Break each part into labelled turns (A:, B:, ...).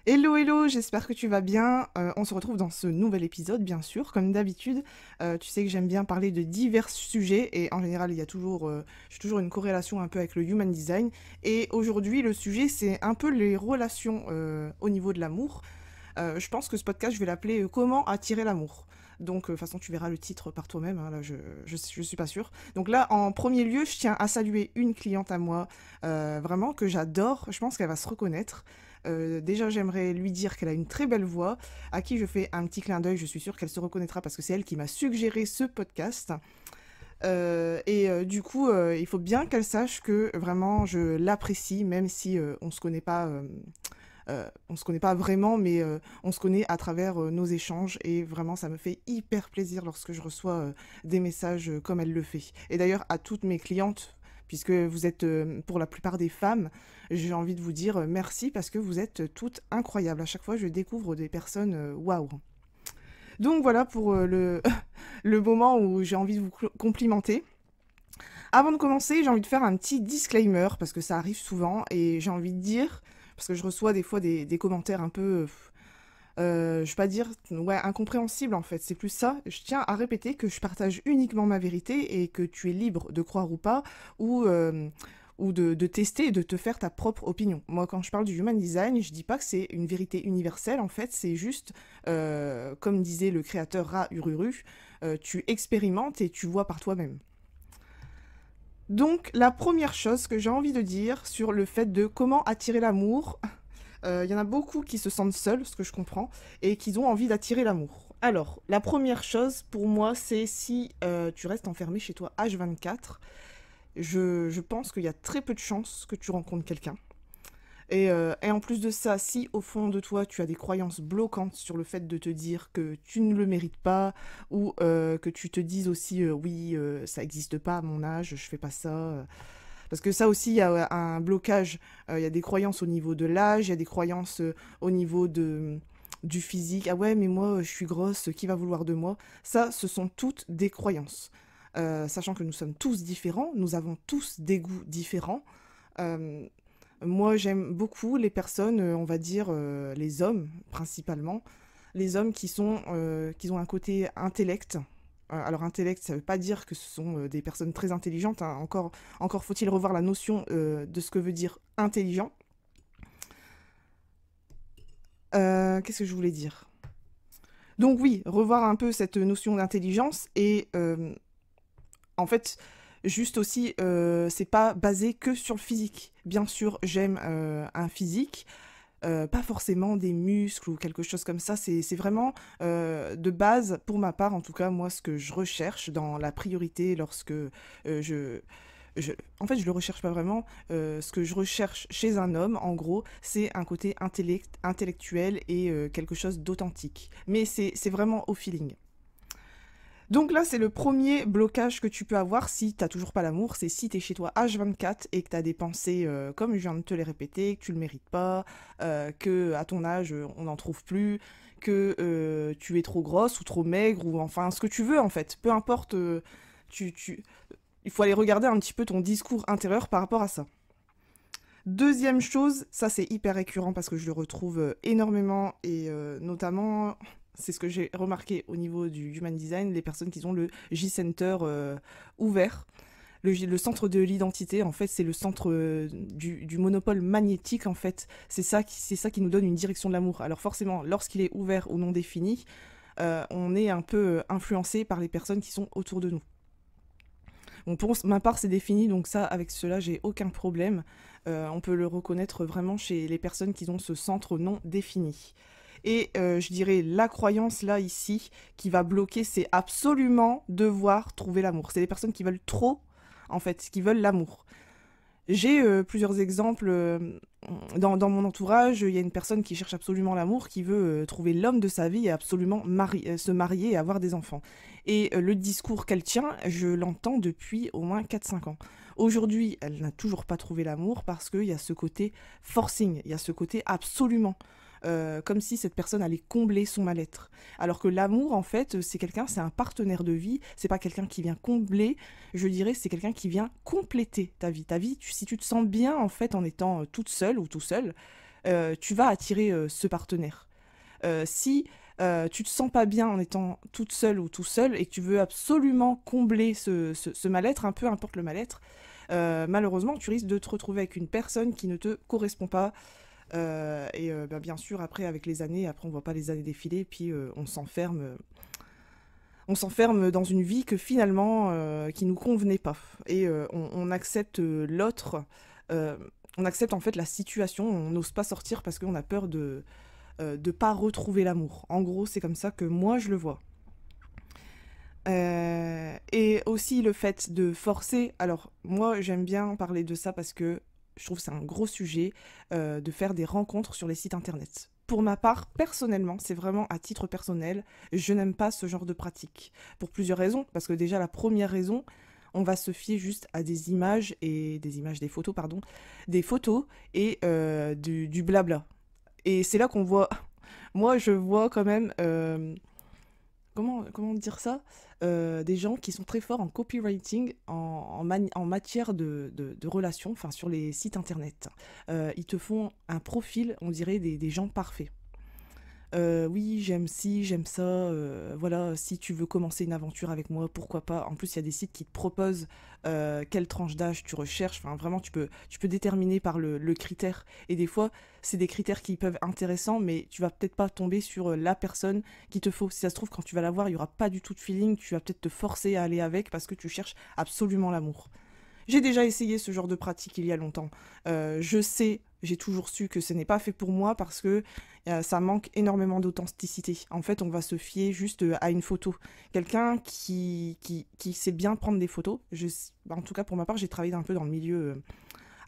A: Hello, hello, j'espère que tu vas bien. On se retrouve dans ce nouvel épisode, bien sûr, comme d'habitude. Tu sais que j'aime bien parler de divers sujets et en général, j'ai toujours une corrélation un peu avec le human design. Et aujourd'hui, le sujet, c'est un peu les relations au niveau de l'amour. Je pense que ce podcast, je vais l'appeler Comment attirer l'amour. Donc, de toute façon, tu verras le titre par toi-même. Hein, là, je suis pas sûre. Donc là, en premier lieu, je tiens à saluer une cliente à moi, vraiment que j'adore. Je pense qu'elle va se reconnaître. Déjà, j'aimerais lui dire qu'elle a une très belle voix, à qui je fais un petit clin d'œil. Je suis sûre qu'elle se reconnaîtra parce que c'est elle qui m'a suggéré ce podcast. Du coup, il faut bien qu'elle sache que vraiment je l'apprécie, même si on se connaît pas vraiment, mais on se connaît à travers nos échanges et vraiment ça me fait hyper plaisir lorsque je reçois des messages comme elle le fait. Et d'ailleurs à toutes mes clientes, puisque vous êtes pour la plupart des femmes, j'ai envie de vous dire merci parce que vous êtes toutes incroyables. À chaque fois je découvre des personnes waouh. Donc voilà pour le moment où j'ai envie de vous complimenter. Avant de commencer, j'ai envie de faire un petit disclaimer parce que ça arrive souvent et j'ai envie de dire, parce que je reçois des fois des commentaires un peu, je vais pas dire, ouais, incompréhensibles en fait, c'est plus ça. Je tiens à répéter que je partage uniquement ma vérité et que tu es libre de croire ou pas, ou de tester et de te faire ta propre opinion. Moi, quand je parle du human design, je dis pas que c'est une vérité universelle, en fait, c'est juste, comme disait le créateur Ra Ururu, tu expérimentes et tu vois par toi-même. Donc, la première chose que j'ai envie de dire sur le fait de comment attirer l'amour, il y en a beaucoup qui se sentent seuls, ce que je comprends, et qui ont envie d'attirer l'amour. Alors, la première chose pour moi, c'est si tu restes enfermé chez toi H24, je pense qu'il y a très peu de chances que tu rencontres quelqu'un. Et en plus de ça, si au fond de toi tu as des croyances bloquantes sur le fait de te dire que tu ne le mérites pas, ou que tu te dises aussi oui, ça n'existe pas à mon âge, je fais pas ça. Parce que ça aussi, il y a un blocage, il y a des croyances au niveau de l'âge, il y a des croyances au niveau du physique. Ah ouais, mais moi je suis grosse, qui va vouloir de moi? Ça, ce sont toutes des croyances. Sachant que nous sommes tous différents, nous avons tous des goûts différents. Euh, Moi, j'aime beaucoup les personnes, on va dire les hommes principalement, les hommes qui ont un côté intellect. Alors intellect, ça ne veut pas dire que ce sont des personnes très intelligentes, hein. Encore faut-il revoir la notion de ce que veut dire intelligent. Qu'est-ce que je voulais dire? Donc oui, revoir un peu cette notion d'intelligence et en fait, juste aussi, c'est pas basé que sur le physique. Bien sûr, j'aime un physique, pas forcément des muscles ou quelque chose comme ça. C'est vraiment de base, pour ma part, en tout cas, moi, ce que je recherche dans la priorité lorsque en fait, je le recherche pas vraiment. Ce que je recherche chez un homme, en gros, c'est un côté intellectuel et quelque chose d'authentique. Mais c'est vraiment au feeling. Donc là, c'est le premier blocage que tu peux avoir si t'as toujours pas l'amour, c'est si t'es chez toi H24 et que t'as des pensées, comme je viens de te les répéter, que tu le mérites pas, que à ton âge, on n'en trouve plus, que tu es trop grosse ou trop maigre, ou enfin ce que tu veux en fait. Peu importe, tu, tu... il faut aller regarder un petit peu ton discours intérieur par rapport à ça. Deuxième chose, ça c'est hyper récurrent parce que je le retrouve énormément et notamment, c'est ce que j'ai remarqué au niveau du human design, les personnes qui ont le J-Center ouvert. Le centre de l'identité, en fait, c'est le centre du monopole magnétique, en fait. C'est ça qui nous donne une direction de l'amour. Alors forcément, lorsqu'il est ouvert ou non défini, on est un peu influencé par les personnes qui sont autour de nous. Bon, pour ma part, c'est défini, donc ça, avec cela, j'ai aucun problème. On peut le reconnaître vraiment chez les personnes qui ont ce centre non défini. Et je dirais la croyance là, ici, qui va bloquer, c'est absolument devoir trouver l'amour. C'est les personnes qui veulent trop, en fait, qui veulent l'amour. J'ai plusieurs exemples dans mon entourage. Il y a une personne qui cherche absolument l'amour, qui veut trouver l'homme de sa vie et absolument se marier et avoir des enfants. Et le discours qu'elle tient, je l'entends depuis au moins 4 5 ans. Aujourd'hui, elle n'a toujours pas trouvé l'amour parce qu'il y a ce côté forcing, il y a ce côté absolument. Comme si cette personne allait combler son mal-être. Alors que l'amour, en fait, c'est un partenaire de vie, c'est pas quelqu'un qui vient combler, je dirais, c'est quelqu'un qui vient compléter ta vie. Si tu te sens bien, en fait, en étant toute seule ou tout seul, tu vas attirer ce partenaire. Si tu te sens pas bien en étant toute seule ou tout seul et que tu veux absolument combler ce mal-être, peu importe le mal-être, malheureusement, tu risques de te retrouver avec une personne qui ne te correspond pas. Bien sûr, après, avec les années, après, on voit pas les années défiler, puis on s'enferme dans une vie que finalement, qui nous convenait pas. Et on accepte l'autre, on accepte en fait la situation, on n'ose pas sortir parce qu'on a peur de pas retrouver l'amour. En gros, c'est comme ça que moi je le vois. Et aussi le fait de forcer. Alors, moi, j'aime bien parler de ça parce que je trouve que c'est un gros sujet, de faire des rencontres sur les sites internet. Pour ma part, personnellement, c'est vraiment à titre personnel, je n'aime pas ce genre de pratique. Pour plusieurs raisons. Parce que déjà, la première raison, on va se fier juste à des photos, pardon, des photos et du blabla. Et c'est là qu'on voit, moi je vois quand même, comment dire ça, des gens qui sont très forts en copywriting, en matière de relations, enfin sur les sites internet. Ils te font un profil, on dirait des gens parfaits. Oui, j'aime ci, j'aime ça, voilà, si tu veux commencer une aventure avec moi, pourquoi pas. En plus, il y a des sites qui te proposent quelle tranche d'âge tu recherches. Enfin, vraiment, tu peux déterminer par le critère. Et des fois, c'est des critères qui peuvent être intéressants, mais tu vas peut-être pas tomber sur la personne qu'il te faut. Si ça se trouve, quand tu vas la voir, il y aura pas du tout de feeling. Tu vas peut-être te forcer à aller avec parce que tu cherches absolument l'amour. J'ai déjà essayé ce genre de pratique il y a longtemps. Je sais, j'ai toujours su que ce n'est pas fait pour moi parce que ça manque énormément d'authenticité. En fait, on va se fier juste à une photo. Quelqu'un qui sait bien prendre des photos. En tout cas, pour ma part, j'ai travaillé un peu dans le milieu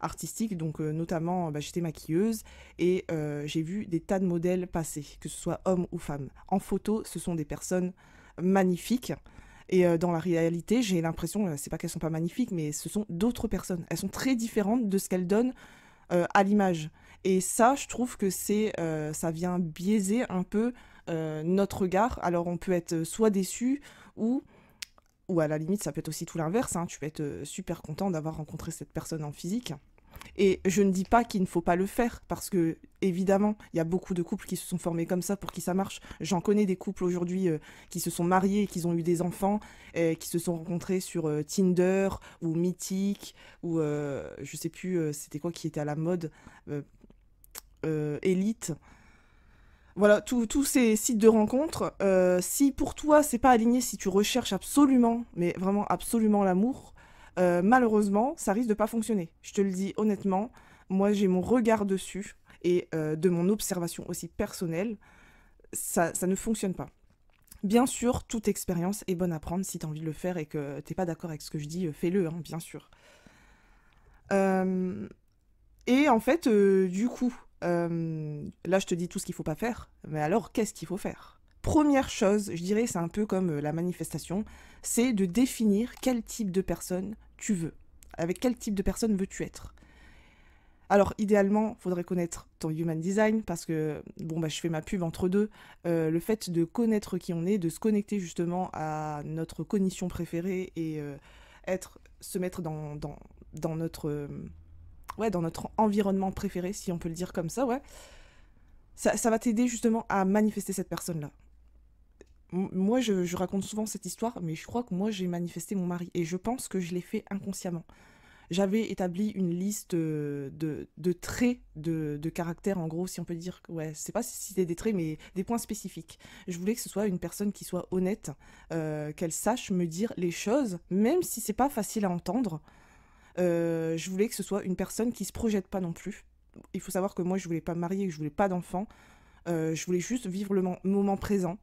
A: artistique, donc notamment j'étais maquilleuse et j'ai vu des tas de modèles passer, que ce soit hommes ou femmes. En photo, ce sont des personnes magnifiques. Et dans la réalité, j'ai l'impression, c'est pas qu'elles sont pas magnifiques, mais ce sont d'autres personnes. Elles sont très différentes de ce qu'elles donnent à l'image. Et ça, je trouve que ça vient biaiser un peu notre regard. Alors, on peut être soit déçu ou à la limite, ça peut être aussi tout l'inverse. Hein. Tu peux être super content d'avoir rencontré cette personne en physique. Et je ne dis pas qu'il ne faut pas le faire, parce que, évidemment, il y a beaucoup de couples qui se sont formés comme ça pour qui ça marche. J'en connais des couples aujourd'hui qui se sont mariés et qui ont eu des enfants, qui se sont rencontrés sur Tinder ou Mythic, ou je sais plus, c'était quoi qui était à la mode, Elite. Voilà, tous ces sites de rencontres, si pour toi c'est pas aligné, si tu recherches absolument, mais vraiment absolument l'amour, malheureusement, ça risque de pas fonctionner. Je te le dis honnêtement, moi j'ai mon regard dessus et de mon observation aussi personnelle, ça ne fonctionne pas. Bien sûr, toute expérience est bonne à prendre si tu as envie de le faire et que t'es pas d'accord avec ce que je dis, fais-le, hein, bien sûr. Euh, et en fait, du coup, là je te dis tout ce qu'il faut pas faire, mais alors qu'est-ce qu'il faut faire? Première chose, je dirais, c'est un peu comme la manifestation, c'est de définir quel type de personne tu veux. Avec quel type de personne veux-tu être? Alors, idéalement, il faudrait connaître ton human design parce que, bon, je fais ma pub entre deux. Le fait de connaître qui on est, de se connecter justement à notre cognition préférée et se mettre dans dans notre environnement préféré, si on peut le dire comme ça, ouais. Ça va t'aider justement à manifester cette personne-là. Moi, je raconte souvent cette histoire, mais je crois que moi, j'ai manifesté mon mari. Et je pense que je l'ai fait inconsciemment. J'avais établi une liste de traits de caractère, en gros, si on peut dire. Ouais, c'est pas si c'était des traits, mais des points spécifiques. Je voulais que ce soit une personne qui soit honnête, qu'elle sache me dire les choses, même si c'est pas facile à entendre. Je voulais que ce soit une personne qui se projette pas non plus. Il faut savoir que moi, je voulais pas me marier, que je voulais pas d'enfants. Je voulais juste vivre le moment présent.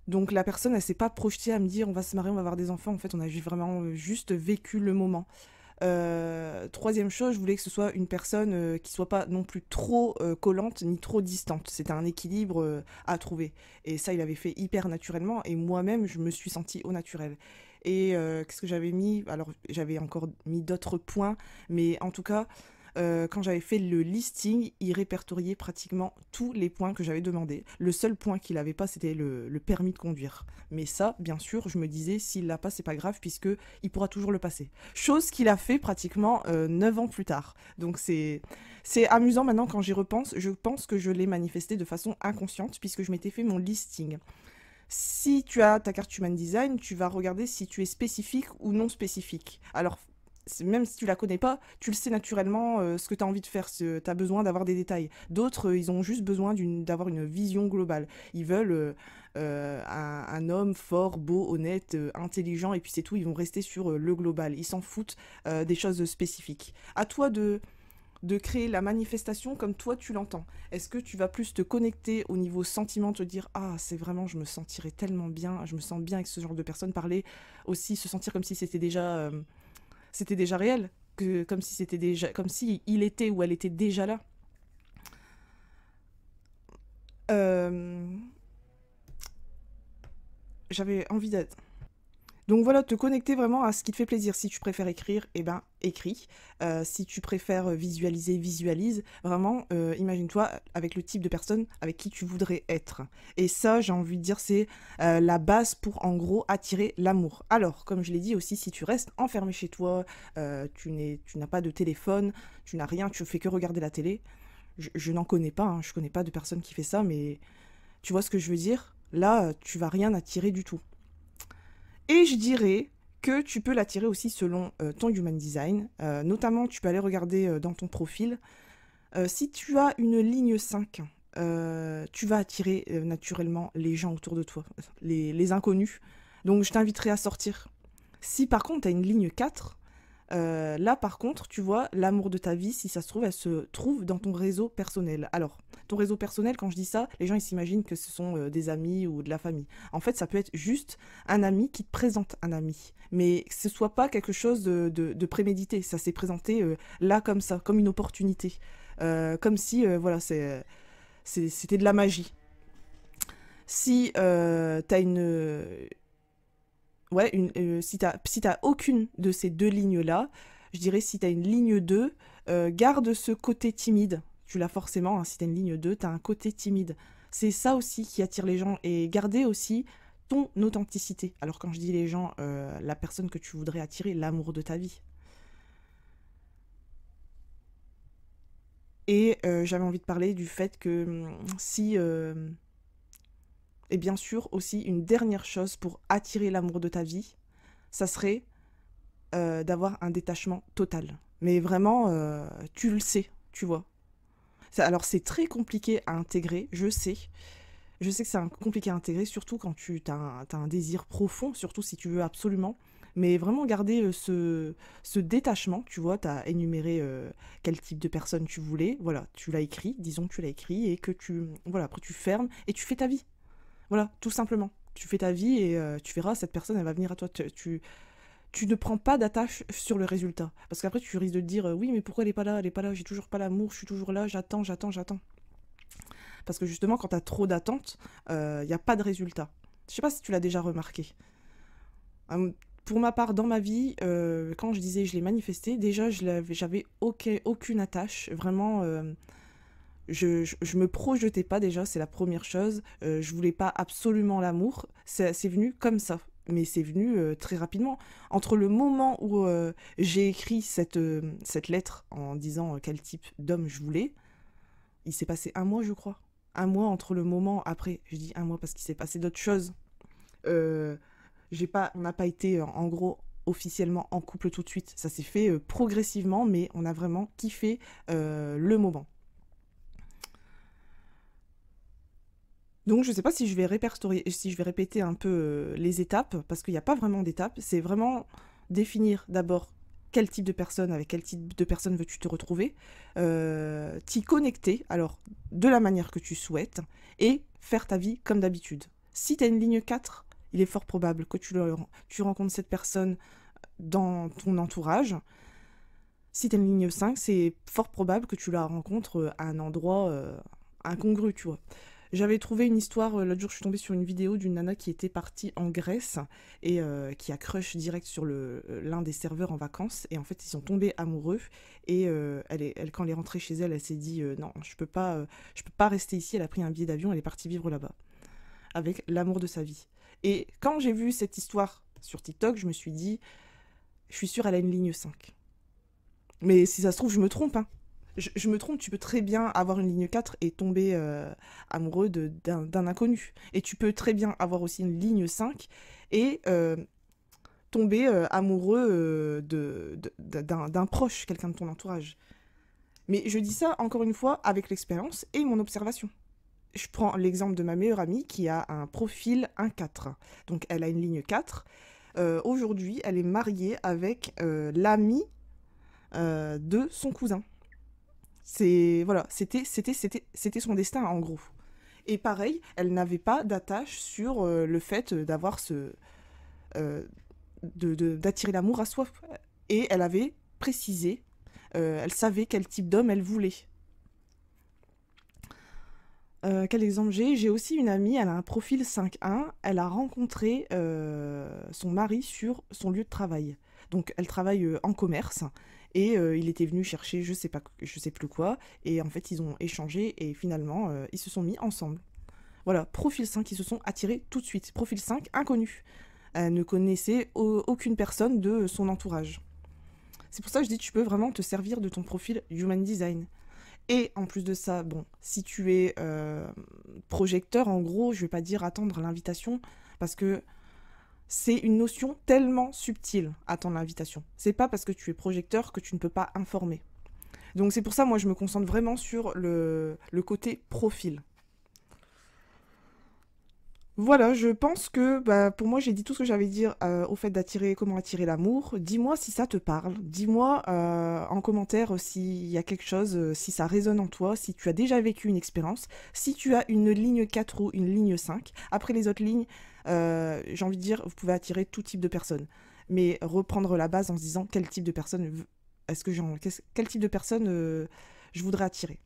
A: Donc la personne, elle s'est pas projetée à me dire on va se marier, on va avoir des enfants. En fait, on a vraiment juste vécu le moment. Troisième chose, je voulais que ce soit une personne qui soit pas non plus trop collante ni trop distante. C'était un équilibre à trouver. Et ça, il avait fait hyper naturellement. Et moi-même, je me suis sentie au naturel. Et qu'est-ce que j'avais mis? Alors, j'avais encore mis d'autres points. Mais en tout cas, quand j'avais fait le listing, il répertoriait pratiquement tous les points que j'avais demandé. Le seul point qu'il n'avait pas, c'était le permis de conduire. Mais ça, bien sûr, je me disais, s'il l'a pas, c'est pas grave, puisqu'il pourra toujours le passer. Chose qu'il a fait pratiquement 9 ans plus tard. Donc c'est amusant maintenant quand j'y repense. Je pense que je l'ai manifesté de façon inconsciente, puisque je m'étais fait mon listing. Si tu as ta carte Human Design, tu vas regarder si tu es spécifique ou non spécifique. Alors, même si tu la connais pas, tu le sais naturellement ce que tu as envie de faire, tu as besoin d'avoir des détails. D'autres, ils ont juste besoin d'avoir une vision globale. Ils veulent un homme fort, beau, honnête, intelligent, et puis c'est tout, ils vont rester sur le global. Ils s'en foutent des choses spécifiques. À toi de créer la manifestation comme toi tu l'entends. Est-ce que tu vas plus te connecter au niveau sentiment, te dire ah c'est vraiment je me sentirais tellement bien, je me sens bien avec ce genre de personne, parler aussi, se sentir comme si c'était déjà réel, comme si c'était déjà, comme si il était ou elle était déjà là. Euh, J'avais envie d'être. Donc voilà, te connecter vraiment à ce qui te fait plaisir. Si tu préfères écrire, eh ben écris. Si tu préfères visualiser, visualise. Vraiment, imagine-toi avec le type de personne avec qui tu voudrais être. Et ça, j'ai envie de dire, c'est la base pour en gros attirer l'amour. Alors, comme je l'ai dit aussi, si tu restes enfermé chez toi, tu n'as pas de téléphone, tu n'as rien, tu fais que regarder la télé. Je n'en connais pas, hein, je connais pas de personne qui fait ça, mais tu vois ce que je veux dire? Là, tu vas rien attirer du tout. Et je dirais que tu peux l'attirer aussi selon ton human design. Notamment, tu peux aller regarder dans ton profil. Si tu as une ligne 5, tu vas attirer naturellement les gens autour de toi, les inconnus. Donc, je t'inviterai à sortir. Si par contre, tu as une ligne 4, là, par contre, tu vois, l'amour de ta vie, si ça se trouve, elle se trouve dans ton réseau personnel. Alors, ton réseau personnel, quand je dis ça, les gens ils s'imaginent que ce sont des amis ou de la famille. En fait, ça peut être juste un ami qui te présente un ami. Mais que ce soit pas quelque chose de prémédité. Ça s'est présenté là comme ça, comme une opportunité. Comme si, voilà, c'était de la magie. Si t'as une ouais, si t'as aucune de ces deux lignes-là, je dirais si t'as une ligne 2, garde ce côté timide. Tu l'as forcément, hein, si t'as une ligne 2, t'as un côté timide. C'est ça aussi qui attire les gens. Et garder aussi ton authenticité. Alors quand je dis les gens, la personne que tu voudrais attirer, l'amour de ta vie. Et j'avais envie de parler du fait que si... et bien sûr aussi une dernière chose pour attirer l'amour de ta vie, ça serait d'avoir un détachement total. Mais vraiment, tu le sais, tu vois. Alors c'est très compliqué à intégrer, je sais. Je sais que c'est compliqué à intégrer, surtout quand tu as un désir profond, surtout si tu veux absolument. Mais vraiment garder ce détachement, tu vois, tu as énuméré quel type de personne tu voulais, voilà, tu l'as écrit, disons que tu l'as écrit, et que voilà, après tu fermes et tu fais ta vie. Voilà, tout simplement. Tu fais ta vie et tu verras, cette personne, elle va venir à toi. Tu ne prends pas d'attache sur le résultat. Parce qu'après, tu risques de te dire, oui, mais pourquoi elle est pas là? Elle est pas là, j'ai toujours pas l'amour, je suis toujours là, j'attends, j'attends, j'attends. Parce que justement, quand tu as trop d'attentes, il n'y a pas de résultat. Je sais pas si tu l'as déjà remarqué. Pour ma part, dans ma vie, quand je disais je l'ai manifesté, déjà, j'avais aucune attache. Vraiment, je me projetais pas déjà, c'est la première chose. Je voulais pas absolument l'amour. C'est venu comme ça. Mais c'est venu très rapidement. Entre le moment où j'ai écrit cette lettre en disant quel type d'homme je voulais, il s'est passé un mois, je crois. Un mois entre le moment, après, je dis un mois parce qu'il s'est passé d'autres choses. Euh, on n'a pas été, en gros, officiellement en couple tout de suite. Ça s'est fait progressivement, mais on a vraiment kiffé le moment. Donc je ne sais pas si je vais répertorier, si je vais répéter un peu les étapes, parce qu'il n'y a pas vraiment d'étapes. C'est vraiment définir d'abord quel type de personne, avec quel type de personne veux-tu te retrouver, t'y connecter, alors de la manière que tu souhaites, et faire ta vie comme d'habitude. Si tu as une ligne 4, il est fort probable que tu rencontres cette personne dans ton entourage. Si tu as une ligne 5, c'est fort probable que tu la rencontres à un endroit incongru, tu vois. J'avais trouvé une histoire, l'autre jour je suis tombée sur une vidéo d'une nana qui était partie en Grèce et qui a crush direct sur l'un des serveurs en vacances et en fait ils sont tombés amoureux et quand elle est rentrée chez elle, elle s'est dit non, je peux pas rester ici, elle a pris un billet d'avion, elle est partie vivre là-bas avec l'amour de sa vie. Et quand j'ai vu cette histoire sur TikTok, je me suis dit, je suis sûre elle a une ligne 5. Mais si ça se trouve, je me trompe, hein. Je me trompe, tu peux très bien avoir une ligne 4 et tomber amoureux d'un inconnu. Et tu peux très bien avoir aussi une ligne 5 et tomber amoureux d'un proche, quelqu'un de ton entourage. Mais je dis ça, encore une fois, avec l'expérience et mon observation. Je prends l'exemple de ma meilleure amie qui a un profil 1-4. Donc elle a une ligne 4. Aujourd'hui, elle est mariée avec l'ami de son cousin. Voilà, c'était son destin en gros. Et pareil, elle n'avait pas d'attache sur le fait d'avoir d'attirer l'amour à soi. Et elle avait précisé, elle savait quel type d'homme elle voulait. Quel exemple j'ai? J'ai aussi une amie, elle a un profil 5-1, elle a rencontré son mari sur son lieu de travail. Donc elle travaille en commerce et il était venu chercher je sais plus quoi et en fait ils ont échangé et finalement ils se sont mis ensemble. Voilà, profil 5, ils se sont attirés tout de suite. Profil 5, inconnu. Elle ne connaissait aucune personne de son entourage. C'est pour ça que je dis tu peux vraiment te servir de ton profil Human Design. Et en plus de ça, bon, si tu es projecteur, en gros, je vais pas dire attendre l'invitation, parce que c'est une notion tellement subtile, attendre l'invitation. C'est pas parce que tu es projecteur que tu ne peux pas informer. Donc c'est pour ça, moi, je me concentre vraiment sur le côté profil. Voilà, je pense que pour moi j'ai dit tout ce que j'avais à dire au fait d'attirer, comment attirer l'amour. Dis-moi si ça te parle. Dis-moi en commentaire s'il y a quelque chose, si ça résonne en toi, si tu as déjà vécu une expérience, si tu as une ligne 4 ou une ligne 5. Après les autres lignes, j'ai envie de dire, vous pouvez attirer tout type de personnes. Mais reprendre la base en se disant quel type de personne, quel type de personne je voudrais attirer.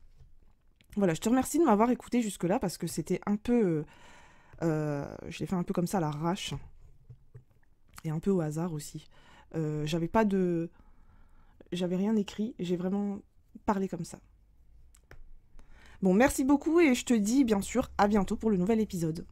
A: Voilà, je te remercie de m'avoir écouté jusque-là parce que c'était un peu... je l'ai fait un peu comme ça à l'arrache et un peu au hasard aussi. J'avais rien écrit, j'ai vraiment parlé comme ça. Bon, merci beaucoup et je te dis bien sûr à bientôt pour le nouvel épisode.